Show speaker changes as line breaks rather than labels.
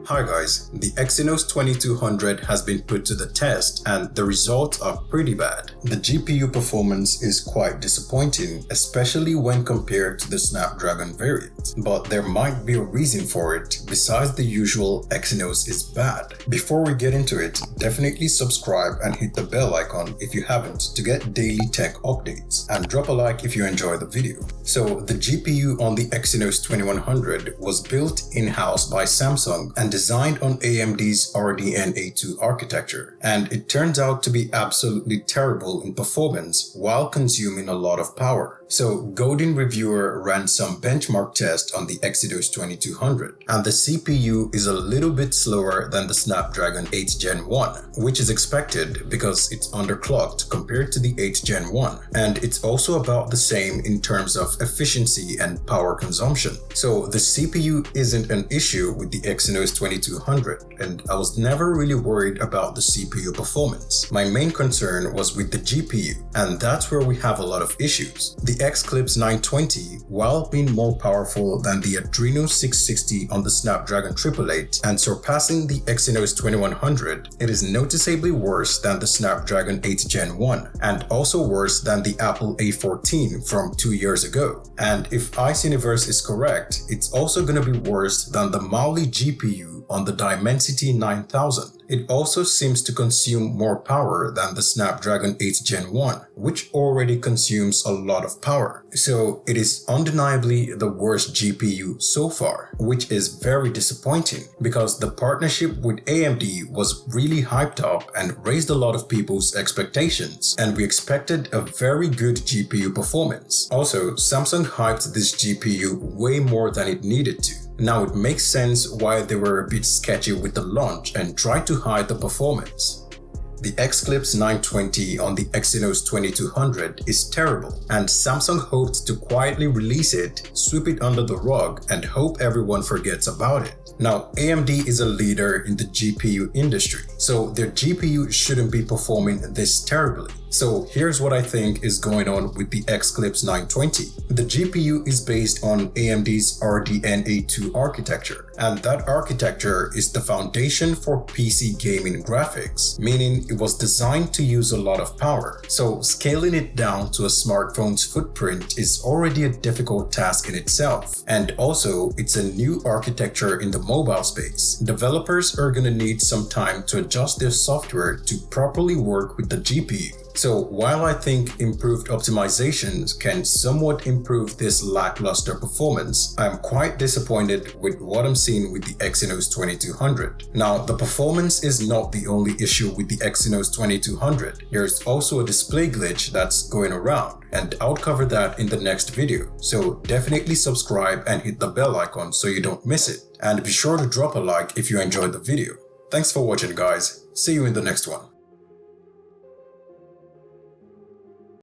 Hi guys, the Exynos 2200 has been put to the test and the results are pretty bad. The GPU performance is quite disappointing, especially when compared to the Snapdragon variant. But there might be a reason for it besides the usual Exynos is bad. Before we get into it, definitely subscribe and hit the bell icon if you haven't to get daily tech updates, and drop a like if you enjoy the video. So the GPU on the Exynos 2100 was built in-house by Samsung and designed on AMD's RDNA2 architecture, and it turns out to be absolutely terrible in performance while consuming a lot of power. So Godin Reviewer ran some benchmark tests on the Exynos 2200, and the CPU is a little bit slower than the Snapdragon 8 Gen 1, which is expected because it's underclocked compared to the 8 Gen 1, and it's also about the same in terms of efficiency and power consumption. So the CPU isn't an issue with the Exynos 2200, and I was never really worried about the CPU performance. My main concern was with the GPU, and that's where we have a lot of issues. The Xclipse 920, while being more powerful than the Adreno 660 on the Snapdragon 888 and surpassing the Exynos 2100, it is noticeably worse than the Snapdragon 8 Gen 1 and also worse than the Apple A14 from 2 years ago. And if Iceuniverse is correct, it's also going to be worse than the Mali GPU on the Dimensity 9000. It also seems to consume more power than the Snapdragon 8 Gen 1, which already consumes a lot of power. So it is undeniably the worst GPU so far, which is very disappointing because the partnership with AMD was really hyped up and raised a lot of people's expectations, and we expected a very good GPU performance. Also, Samsung hyped this GPU way more than it needed to. Now it makes sense why they were a bit sketchy with the launch and tried to hide the performance. The Xclipse 920 on the Exynos 2200 is terrible, and Samsung hoped to quietly release it, sweep it under the rug, and hope everyone forgets about it. Now, AMD is a leader in the GPU industry, so their GPU shouldn't be performing this terribly. So here's what I think is going on with the Xclipse 920. The GPU is based on AMD's RDNA2 architecture, and that architecture is the foundation for PC gaming graphics, meaning it was designed to use a lot of power. So scaling it down to a smartphone's footprint is already a difficult task in itself. And also, it's a new architecture in the mobile space. Developers are gonna need some time to adjust their software to properly work with the GPU. So while I think improved optimizations can somewhat improve this lackluster performance, I'm quite disappointed with what I'm seeing with the Exynos 2200. Now, the performance is not the only issue with the Exynos 2200. There's also a display glitch that's going around, and I'll cover that in the next video. So definitely subscribe and hit the bell icon so you don't miss it. And be sure to drop a like if you enjoyed the video. Thanks for watching guys. See you in the next one.